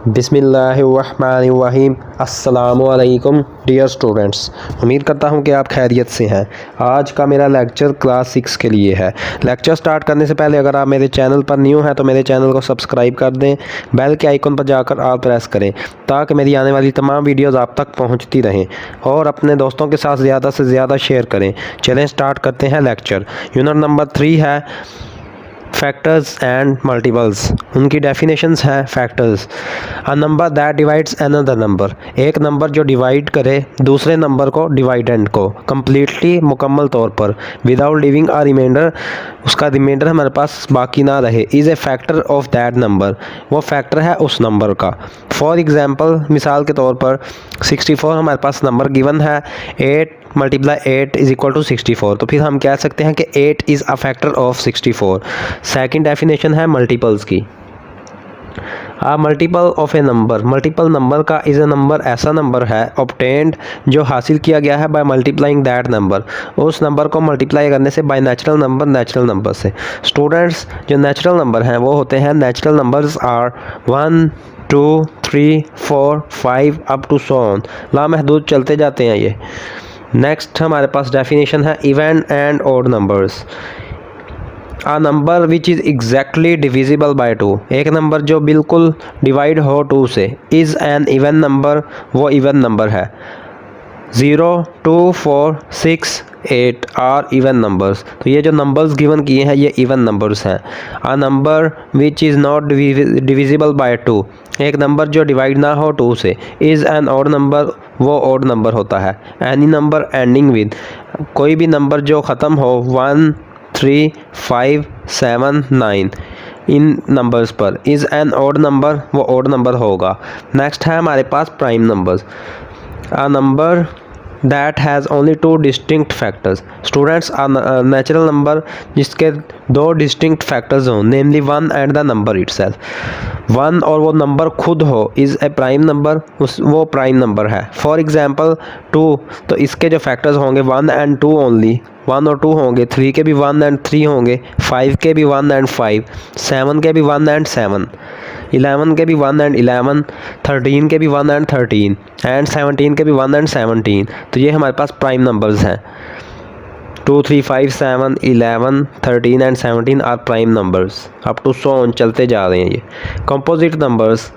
बिस्मिल्लाहिर्रहमानिर्रहीम। अस्सलामुअलैकुम dear students, उम्मीद करता हूँ कि आप खैरियत से हैं। आज का मेरा लेक्चर क्लास 6 के लिए है। लेक्चर स्टार्ट करने से पहले अगर आप मेरे चैनल पर न्यू हैं तो मेरे चैनल को सब्सक्राइब कर दें, बेल के आइकन पर जाकर ऑल प्रेस करें ताकि मेरी आने वाली तमाम वीडियोस आप तक पहुँचती रहें और अपने दोस्तों के साथ ज़्यादा से ज़्यादा शेयर करें। चलें स्टार्ट करते हैं लेक्चर। यूनिट नंबर 3 है फैक्टर्स एंड मल्टीपल्स। उनकी डेफिनेशंस हैं factors, a number that divides another number, एक नंबर जो डिवाइड करे दूसरे नंबर को, डिवाइडेंड को, कम्प्लीटली मुकम्मल तौर पर, विदाउट लिविंग अ रिमाइंडर, उसका रिमाइंडर हमारे पास बाकी ना रहे, is a factor of that number, वो फैक्टर है उस नंबर का। फॉर एग्जांपल, मिसाल के तौर पर 64 हमारे पास नंबर गिवन है, 8 मल्टीप्लाई 8 इज इक्वल टू 64, तो फिर हम कह सकते हैं कि 8 is a factor of 64। Second definition है मल्टीपल्स की। A multiple of a number, multiple number का इज़ ए नंबर ऐसा नंबर है ऑब्टेन्ड जो हासिल किया गया है बाय मल्टीप्लाइंग दैट नंबर, उस नंबर को मल्टीप्लाई करने से, बाय नेचुरल नंबर से। स्टूडेंट्स, जो नेचुरल नंबर हैं वो होते हैं, natural numbers are 1 2 3 4 5 up to so on, लामहदूद चलते जाते हैं ये। नेक्स्ट हमारे पास डेफिनेशन है even and odd numbers. A number which is exactly divisible by 2, एक नंबर जो बिल्कुल डिवाइड हो 2 से, इज़ एन इवन नंबर, वो इवन नंबर है। 0 2 4 6 8 आर इवन नंबर्स, तो ये जो नंबर्स गिवन किए हैं ये इवन नंबर्स हैं। A number which is not divisible by 2, एक नंबर जो डिवाइड ना हो 2 से, इज़ एन ऑड नंबर, वो ऑड नंबर होता है। एनी नंबर एंडिंग विद, कोई भी नंबर जो ख़त्म हो 1 3 5 7 9 इन नंबर्स पर, इज़ एन ऑड नंबर, वो ऑड नंबर होगा। नेक्स्ट है हमारे पास prime numbers. A number that has only 2 distinct factors. Students, a natural number जिसके 2 distinct factors हों, namely 1 and the number itself, 1 और वो नंबर खुद हो, is a prime number, वो प्राइम नंबर है। फॉर एग्जाम्पल 2, तो इसके जो फैक्टर्स होंगे 1 and 2 ओनली, 1 और 2 होंगे, 3 के भी 1 and 3 होंगे, 5 के भी 1 and 5, 7 के भी 1 and 7, 11 के भी 1 and 11, 13 के भी 1 and 13 एंड 17 के भी 1 and 17। तो ये हमारे पास प्राइम नंबर्स हैं। 2 3 5 7 11 13 and 17 are prime numbers, up to so on चलते जा रहे हैं ये। Composite numbers,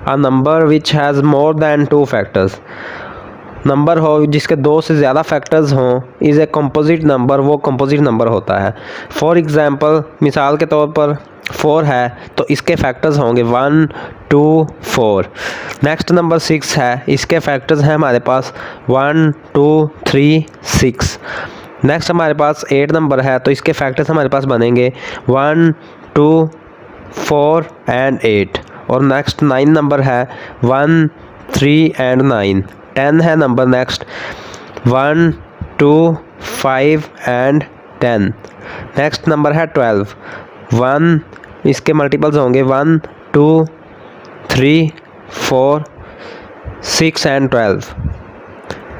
a number which has more than 2 factors, number हो जिसके 2 से ज़्यादा फैक्टर्स हों, इज़ ए कंपोजिट नंबर, वो कंपोजिट नंबर होता है। फॉर एग्जांपल, मिसाल के तौर पर 4 है तो इसके फैक्टर्स होंगे 1 2 4। नेक्स्ट नंबर 6 है, इसके फैक्टर्स हैं हमारे पास 1 2 3 6। नेक्स्ट हमारे पास 8 नंबर है तो इसके फैक्टर्स हमारे पास बनेंगे 1 2 4 एंड 8। और नेक्स्ट 9 नंबर है 1 3 एंड 9। 10 है number next 1 2 5 and 10। Next number है 12, 1, इसके मल्टीपल्स होंगे 1 2 3 4 6 एंड 12।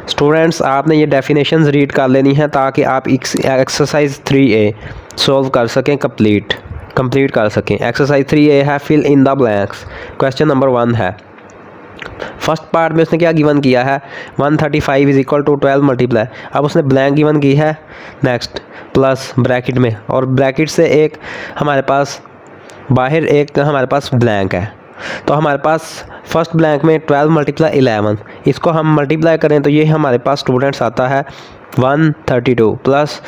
स्टूडेंट्स, आपने ये डेफिनेशंस रीड कर लेनी है ताकि आप एक्सरसाइज 3A सॉल्व कर सकें, कंप्लीट कर सकें। एक्सरसाइज 3A है fill in the blanks. Question number 1 है, फर्स्ट पार्ट में उसने क्या गिवन किया है, 135 इज इक्वल टू 12 मल्टीप्लाई, अब उसने ब्लैंक गिवन की है, नेक्स्ट प्लस ब्रैकेट में, और ब्रैकेट से एक हमारे पास बाहर एक हमारे पास ब्लैंक है, तो हमारे पास फर्स्ट ब्लैंक में 12 मल्टीप्लाई 11, इसको हम मल्टीप्लाई करें तो ये हमारे पास स्टूडेंट्स आता है 132, प्लस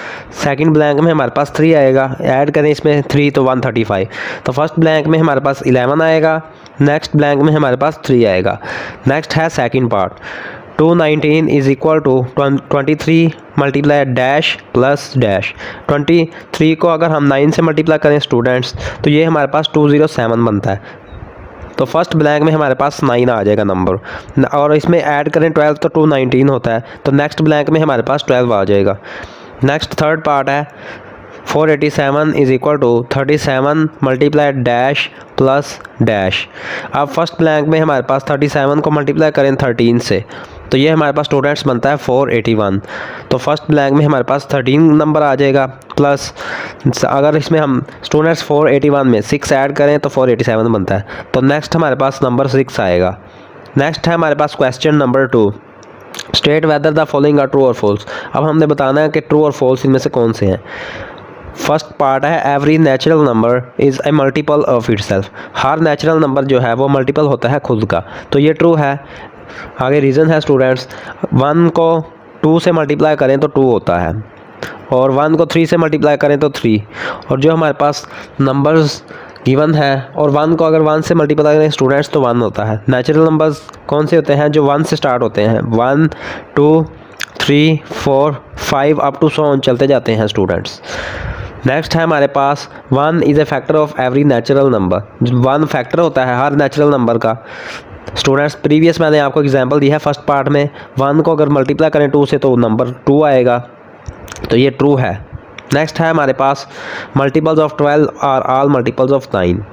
सेकंड ब्लैंक में हमारे पास 3 आएगा, ऐड करें इसमें 3 तो 135, तो फर्स्ट ब्लैंक में हमारे पास 11 आएगा, नेक्स्ट ब्लैंक में हमारे पास 3 आएगा। नेक्स्ट है second part, 219 is equal to 23 multiply dash plus dash. 23 को अगर हम 9 से मल्टीप्लाई करें स्टूडेंट्स तो ये हमारे पास 207 बनता है, तो फर्स्ट ब्लैंक में हमारे पास 9 आ जाएगा नंबर, और इसमें ऐड करें 12 तो 219 होता है, तो नेक्स्ट ब्लैंक में हमारे पास 12 आ जाएगा। नेक्स्ट थर्ड पार्ट है 487 is equal to 37 multiply dash plus dash. अब फर्स्ट ब्लैंक में हमारे पास 37 को मल्टीप्लाई करें 13 से तो ये हमारे पास स्टूडेंट्स बनता है 481। तो फर्स्ट ब्लैंक में हमारे पास 13 नंबर आ जाएगा, प्लस अगर इसमें हम स्टूडेंट्स 481 में 6 ऐड करें तो 487 बनता है। तो नेक्स्ट हमारे पास नंबर 6 आएगा। नेक्स्ट है हमारे पास question number 2, state whether the following are true और फॉल्स। अब हमने बताना है कि ट्रू और फॉल्स इनमें से कौन से हैं। फर्स्ट पार्ट है every natural number is a multiple of itself. Her natural number जो है वो मल्टीपल होता है खुद का, तो ये ट्रू है। आगे रीज़न है स्टूडेंट्स, 1 को 2 से मल्टीप्लाई करें तो 2 होता है, और 1 को 3 से मल्टीप्लाई करें तो 3, और जो हमारे पास नंबर्स गिवन है, और 1 को अगर 1 से मल्टीप्लाई करें स्टूडेंट्स तो 1 होता है। नेचुरल नंबर्स कौन से होते हैं? जो 1 से स्टार्ट होते हैं, 1 2 3 4 5 अप टू सो ऑन चलते जाते हैं स्टूडेंट्स। नेक्स्ट है हमारे पास 1 is a factor of every natural number. 1 factor होता है हर नेचुरल नंबर का। स्टूडेंट्स प्रीवियस मैंने आपको एग्जांपल दिया है फर्स्ट पार्ट में, 1 को अगर मल्टीप्लाई करें 2 से तो नंबर 2 आएगा, तो ये ट्रू है। नेक्स्ट है हमारे पास multiples of 12 are all multiples of 9।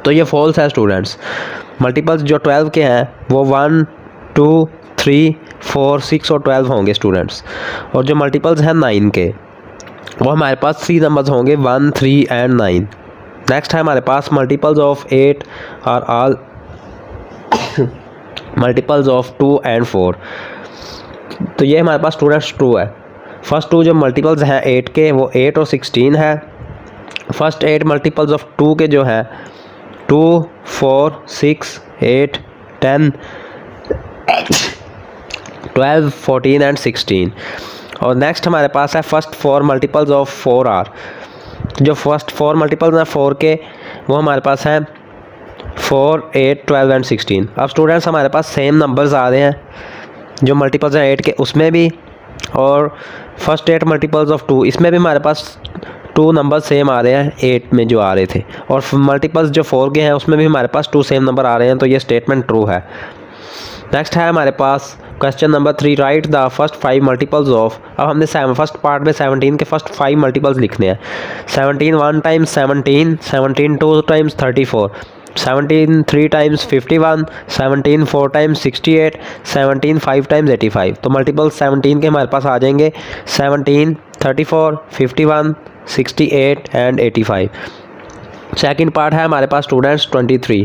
तो ये फॉल्स है स्टूडेंट्स। मल्टीपल्स जो 12 के हैं वो 1 2 3 4 6 और 12 होंगे स्टूडेंट्स, और जो मल्टीपल्स हैं 9 के वो हमारे पास 3 नंबर्स होंगे, 1 3 एंड 9। नेक्स्ट है हमारे पास multiples of 8 are all multiples of 2 and 4। तो ये हमारे पास स्टूडेंट्स ट्रू है। फर्स्ट 2 जो मल्टीपल्स हैं 8 के वो 8 और 16 है। फर्स्ट 8 मल्टीपल्स ऑफ 2 के जो है 2 4 6 8 10 12 14 एंड 16। और नेक्स्ट हमारे पास है फर्स्ट 4 मल्टीपल्स ऑफ 4 आर। जो फर्स्ट 4 मल्टीपल्स हैं 4 के वो हमारे पास हैं 4 8 12 एंड 16। अब स्टूडेंट्स हमारे पास सेम नंबर्स आ रहे हैं, जो मल्टीपल्स हैं 8 के उसमें भी, और फर्स्ट 8 मल्टीपल्स ऑफ 2 इसमें भी हमारे पास 2 नंबर सेम आ रहे हैं 8 में जो आ रहे थे, और मल्टीपल्स जो 4 के हैं उसमें भी हमारे पास 2 सेम नंबर आ रहे हैं, तो ये स्टेटमेंट ट्रू है। नेक्स्ट है हमारे पास question number 3, write the first 5 multiples of. अब हमने फर्स्ट पार्ट में 17 के फर्स्ट 5 मल्टीपल्स लिखने हैं। 17 1 times 17, 17 2 times 34, 17 3 times 51, 17 4 times 68, 17 5 times 85। तो मल्टीपल 17 के हमारे पास आ जाएंगे 17 34 51 68 एंड 85। सेकंड पार्ट है हमारे पास स्टूडेंट्स 23।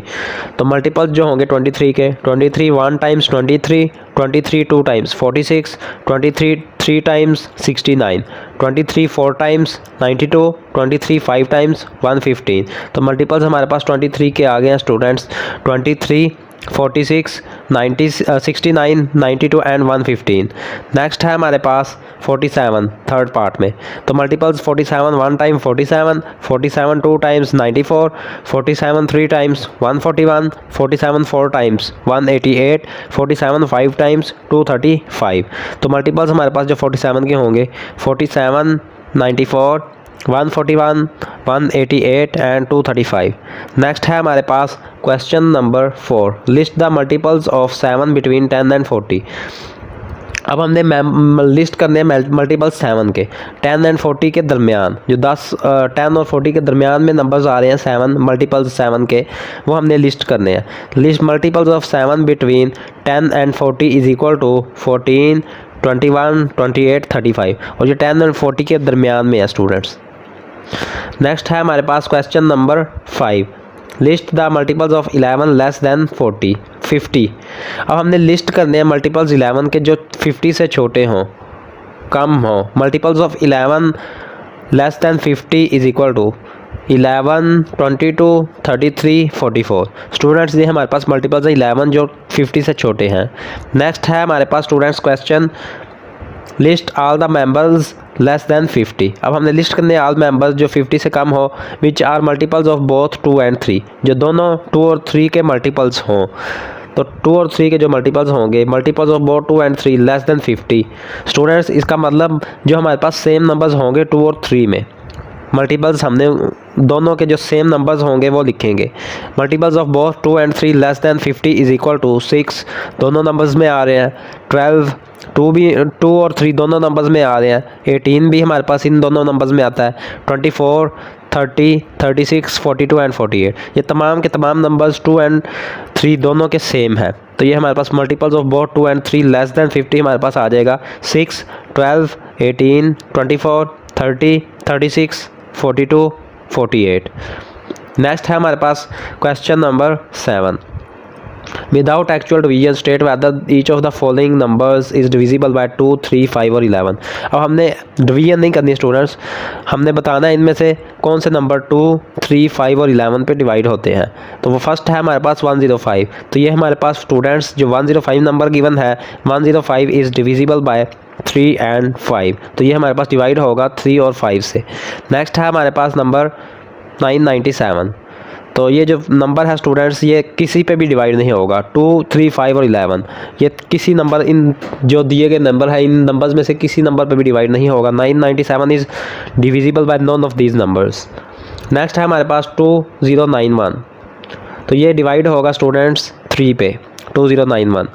तो मल्टीपल्स जो होंगे 23 के, 23 1 times 23, 23 2 times 46, 23 3 times 69, 23 4 times 92, 23 5 times 115। तो मल्टीपल्स हमारे पास 23 के आ गए हैं स्टूडेंट्स, 23 46 90 69 92 एंड 115। नेक्स्ट है हमारे पास 47 थर्ड पार्ट में। तो multiples 47 1 time 47, 47 2 times 94, 47 3 times 141, 47 4 times 188, 47 5 times 235। तो मल्टीपल्स हमारे पास जो 47 के होंगे 47 94 141 188 एंड 235। नेक्स्ट है हमारे पास question number 4, list the multiples of 7 between 10 and 40। अब हमने लिस्ट करने हैं मल्टीपल्स 7 के 10 एंड 40 के दरमियान, जो 10 और 40 के दरमियान में नंबर्स आ रहे हैं 7 मल्टीपल्स 7 के, वो हमने लिस्ट करने हैं। List multiples of 7 between 10 and 40 is equal to 14 21 28 35, और ये 10 एंड 40 के दरमियान में है स्टूडेंट्स। नेक्स्ट है हमारे पास question number 5, list the multiples of 11 less than 50। अब हमने लिस्ट करने हैं मल्टीपल्स 11 के जो 50 से छोटे हों, कम हों। Multiples of 11 less than 50 is equal to 11 22 33 44। Students ये हमारे पास मल्टीपल्स 11 जो 50 से छोटे हैं। नेक्स्ट है हमारे पास students question, list all the members less than 50। अब हमने लिस्ट करने ऑल मेंबर्स जो 50 से कम हो, which are multiples of both 2 and 3, जो दोनों 2 और 3 के मल्टीपल्स हों। तो 2 और 3 के जो मल्टीपल्स होंगे, multiples of both 2 and 3 less than 50। Students इसका मतलब जो हमारे पास सेम नंबर्स होंगे 2 और 3 में, मल्टीपल्स हमने दोनों के जो सेम नंबर्स होंगे वो लिखेंगे। Multiples of both 2 and 3 less than 50 is equal to 6, दोनों नंबर्स में आ रहे हैं। 12 2 और 3 दोनों नंबर्स में आ रहे हैं। 18 भी हमारे पास इन दोनों नंबर्स में आता है। 24 30, 36, 42 एंड 48। ये तमाम के तमाम नंबर्स 2 एंड 3 दोनों के सेम है, तो ये हमारे पास multiples of both 2 and 3 less than 50 हमारे पास आ जाएगा 6, 12, 18, 24, 30, 36, 42, 48। नेक्स्ट है हमारे पास question number 7। Without actual division state whether each of the following numbers is divisible by 2, 3, 5 और 11। अब हमने डिवीजन नहीं करनी स्टूडेंट्स, हमने बताना है इनमें से कौन से नंबर 2, 3, 5 और 11 पे डिवाइड होते हैं। तो वो फर्स्ट है हमारे पास 105। तो ये हमारे पास स्टूडेंट्स जो 105 नंबर गिवन है, 105 इज़ डिविजिबल बाय 3 एंड 5। तो ये हमारे पास डिवाइड होगा 3 और 5 से। नेक्स्ट है हमारे पास नंबर 997। तो ये जो नंबर है स्टूडेंट्स, ये किसी पे भी डिवाइड नहीं होगा। 2, 3, 5 और 11 ये किसी नंबर, इन जो दिए गए नंबर है इन नंबर्स में से किसी नंबर पे भी डिवाइड नहीं होगा। 997 is divisible by none of these numbers. Next है हमारे पास 2091। तो ये डिवाइड होगा स्टूडेंट्स 3 पे, 2091।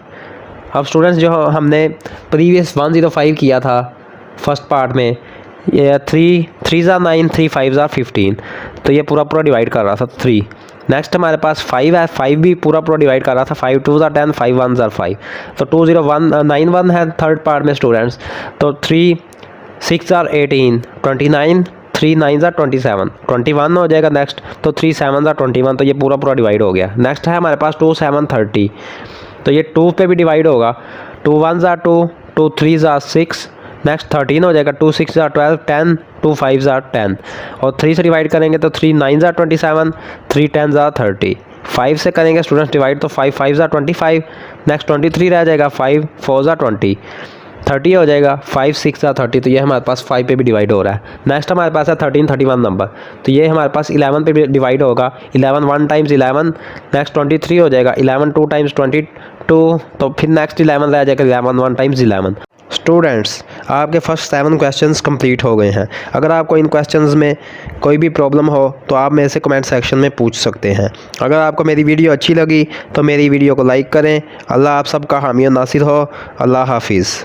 अब स्टूडेंट्स जो हमने प्रीवियस 105 किया था फर्स्ट पार्ट में, ये 3 3 ज़ा 9, 3 5 ज़ा 15। तो ये पूरा डिवाइड कर रहा था 3। नेक्स्ट हमारे पास 5 है, 5 भी पूरा डिवाइड कर रहा था। 5 2 ज़ा 10, 5 1 ज़ा 5। तो 2091 है थर्ड पार्ट में स्टूडेंट्स। तो 3 6 ज़ा 18, 29, 3 9 ज़ा 27, 21 हो जाएगा नेक्स्ट। तो 3 7 ज़ा 21। तो ये पूरा डिवाइड हो गया। नेक्स्ट है हमारे पास 2 7 30। तो ये 2 पे भी डिवाइड होगा। 2 1 ज़ा 2, 2 3 ज़ा 6, नेक्स्ट 13 हो जाएगा। 2 6 ज़ा 12, 10, 2 5 ज़ा 10 और 3 से डिवाइड करेंगे तो 3 9 ज़ा 27, 3 10 ज़ा 30। 5 से करेंगे स्टूडेंट्स डिवाइड तो 5 5 ज़ा 25, नेक्स्ट 23 रह जाएगा। 5 4 ज़ा 20, 30 हो जाएगा। 5 6 ज़ा 30। तो ये हमारे पास 5 पे भी डिवाइड हो रहा है। नेक्स्ट हमारे पास है 1331 नंबर। तो ये हमारे पास 11 पे भी डिवाइड होगा। 11 1 टाइम्स 11, नेक्स्ट 23 हो जाएगा। 11 2 टाइम्स 22, तो फिर नेक्स्ट 11 रह जाएगा। 11 1 टाइम्स 11। स्टूडेंट्स आपके फर्स्ट 7 क्वेश्चंस कंप्लीट हो गए हैं। अगर आपको इन क्वेश्चंस में कोई भी प्रॉब्लम हो तो आप मेरे से कमेंट सेक्शन में पूछ सकते हैं। अगर आपको मेरी वीडियो अच्छी लगी तो मेरी वीडियो को लाइक करें। अल्लाह आप सबका हामी और नासिर हो। अल्लाह हाफिज़।